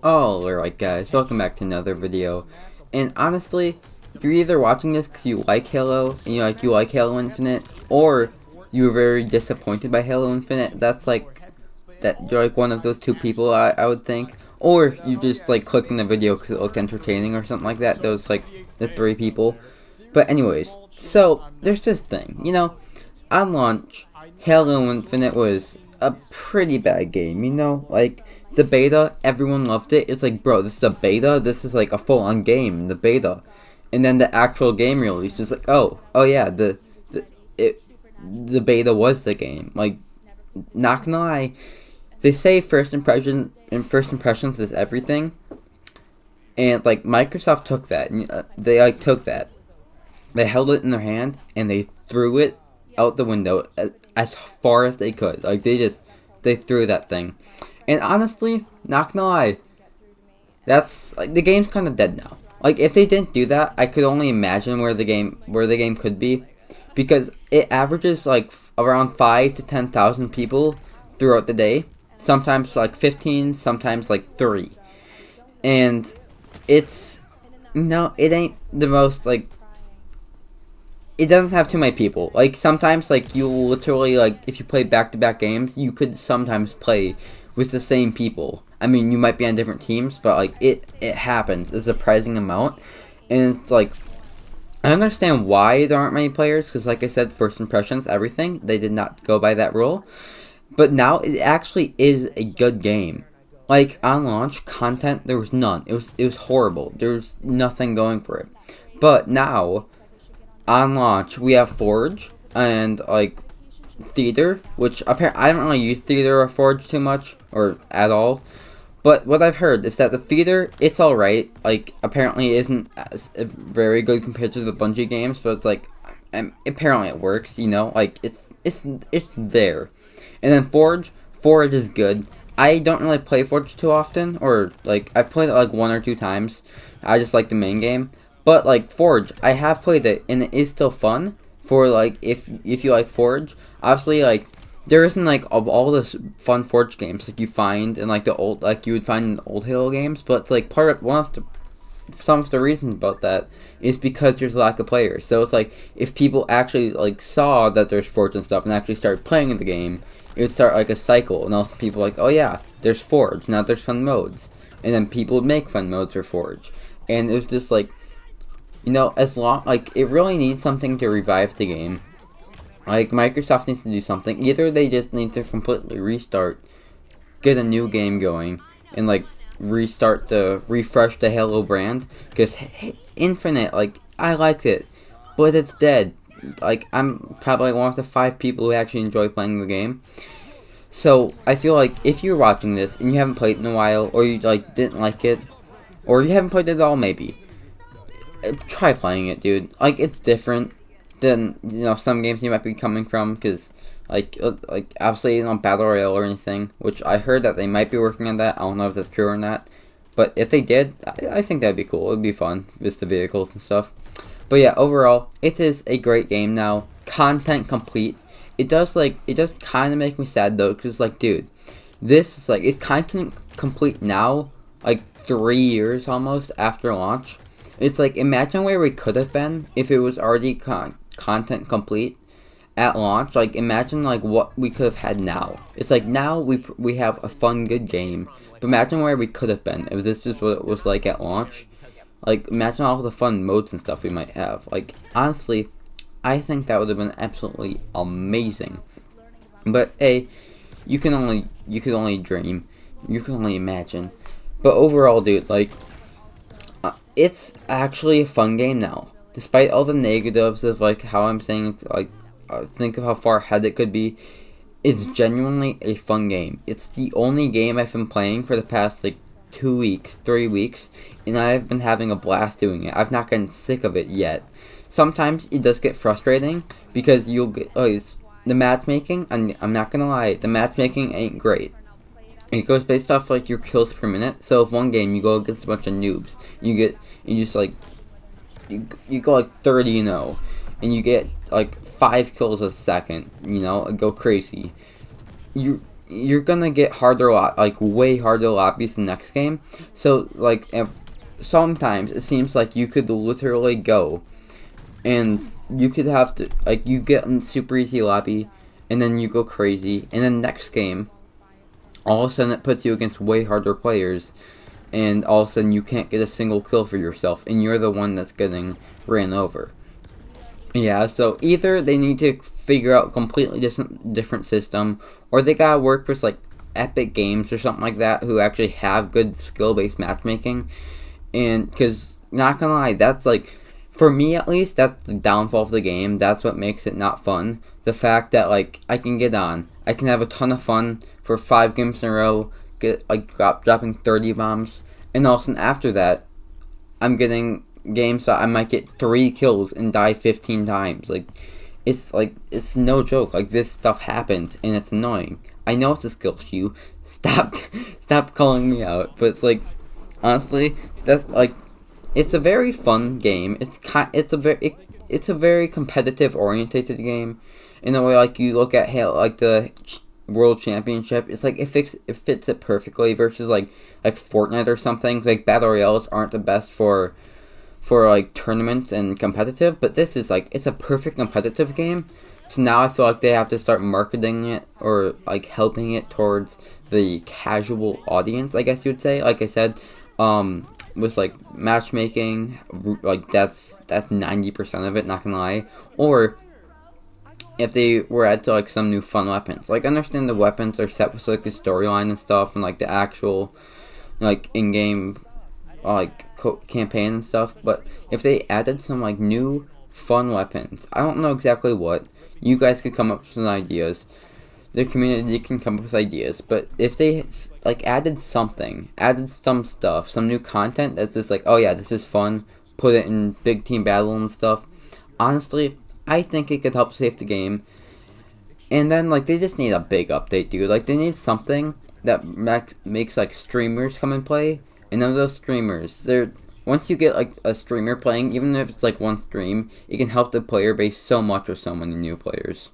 Alright guys, welcome back to another video. And honestly, if you're either watching this because you like Halo, and you like Halo Infinite, or you were very disappointed by Halo Infinite, you're like one of those two people, I would think. Or you just like clicking the video because it looked entertaining or something like that. Those like the three people. But anyways, so there's this thing, on launch, Halo Infinite was a pretty bad game, like the beta, everyone loved it. It's like, bro, this is a beta, this is like a full-on game, the beta. And then the actual game release is like, oh yeah, the beta was the game. Like, not gonna lie, they say first impressions is everything. And like Microsoft took that, and they held it in their hand and they threw it out the window as far as they could. Like they threw that thing. And honestly, not gonna lie, that's like the game's kind of dead now. Like if they didn't do that, I could only imagine where the game could be, because it averages like around 5 to 10,000 people throughout the day. Sometimes like 15, sometimes like 3. And it's it ain't the most like, it doesn't have too many people. Like sometimes like you literally, like if you play back-to-back games, you could sometimes play with the same people. I mean, you might be on different teams, but like it happens a surprising amount. And it's like, I understand why there aren't many players, because like I said, first impressions, everything. They did not go by that rule. But now it actually is a good game. Like on launch, content, there was none. It was horrible. There was nothing going for it. But now on launch, we have Forge and like Theater, which apparently I don't really use Theater or Forge too much or at all. But what I've heard is that the Theater, it's alright. Like apparently isn't very good compared to the Bungie games, but it's like apparently it works. Like it's there. And then Forge is good. I don't really play Forge too often, or like I've played it like 1 or 2 times. I just like the main game. But like Forge, I have played it and it is still fun for like if you like Forge. Obviously, like there isn't like of all this fun Forge games like you find in like the old, like you would find in old Halo games, but it's like some of the reasons about that is because there's a lack of players. So it's like if people actually like saw that there's Forge and stuff and actually started playing in the game, it would start like a cycle, and also people like, oh yeah, there's Forge, now there's fun modes, and then people would make fun modes for Forge, and it was just like, as long, like, it really needs something to revive the game. Like, Microsoft needs to do something. Either they just need to completely restart, get a new game going, and, like, refresh the Halo brand. Because Infinite, like, I liked it, but it's dead. Like, I'm probably one of the 5 people who actually enjoy playing the game. So, I feel like if you're watching this and you haven't played it in a while, or you, like, didn't like it, or you haven't played it at all, maybe, try playing it, dude. Like, it's different than, some games you might be coming from, because, like obviously, Battle Royale or anything, which I heard that they might be working on that. I don't know if that's true or not, but if they did, I think that'd be cool. It'd be fun, just the vehicles and stuff. But yeah, overall, it is a great game now. Content complete. It does kind of make me sad, though, because, like, dude, this is, like, it's content complete now, like, 3 years almost after launch. It's like, imagine where we could have been if it was already content complete at launch. Like, imagine, like, what we could have had now. It's like, now we have a fun, good game. But imagine where we could have been if this is what it was like at launch. Like, imagine all the fun modes and stuff we might have. Like, honestly, I think that would have been absolutely amazing. But, hey, you could only dream. You can only imagine. But overall, dude, like, it's actually a fun game now. Despite all the negatives of, like, how I'm saying it's, like, think of how far ahead it could be. It's genuinely a fun game. It's the only game I've been playing for the past, like, 2 weeks, 3 weeks, and I've been having a blast doing it. I've not gotten sick of it yet. Sometimes it does get frustrating, because you'll get, the matchmaking, I'm not gonna lie, the matchmaking ain't great. It goes based off, like, your kills per minute. So if one game you go against a bunch of noobs, you just, like, you go, like, 30-0, and you get, like, 5 kills a second, go crazy. you're gonna get harder like way harder lobbies the next game. So like sometimes it seems like you could literally go and you could have to like you get in super easy lobby and then you go crazy and then next game all of a sudden it puts you against way harder players and all of a sudden you can't get a single kill for yourself and you're the one that's getting ran over. Yeah, so either they need to figure out a completely different system, or they gotta work with like Epic Games or something like that who actually have good skill-based matchmaking. And because not gonna lie, that's like for me at least, that's the downfall of the game. That's what makes it not fun. The fact that like I can get on, I can have a ton of fun for 5 games in a row, get like dropping 30 bombs, and all of a sudden after that, I'm getting games that I might get 3 kills and die 15 times. Like it's no joke. Like this stuff happens and it's annoying. I know it's a skill issue. Stop calling me out. But it's like honestly, that's like it's a very fun game. It's a very competitive orientated game in a way. Like you look at Halo, like the World Championship, it's like it fits it perfectly versus like Fortnite or something. Like battle royales aren't the best for like tournaments and competitive, but this is like it's a perfect competitive game. So now I feel like they have to start marketing it or like helping it towards the casual audience, I guess you would say. Like I said, with like matchmaking, like that's 90% of it, not gonna lie. Or if they were add to like some new fun weapons, like I understand the weapons are set with like the storyline and stuff and like the actual like in-game like campaign and stuff, but if they added some like new fun weapons, I don't know exactly what, you guys could come up with some ideas, the community can come up with ideas, but if they like added some stuff, some new content that's just like, oh yeah, this is fun, put it in big team battle and stuff, honestly I think it could help save the game. And then like they just need a big update, dude. Like they need something that makes like streamers come and play. And then those streamers, they're once you get like a streamer playing, even if it's like one stream, it can help the player base so much with so many new players.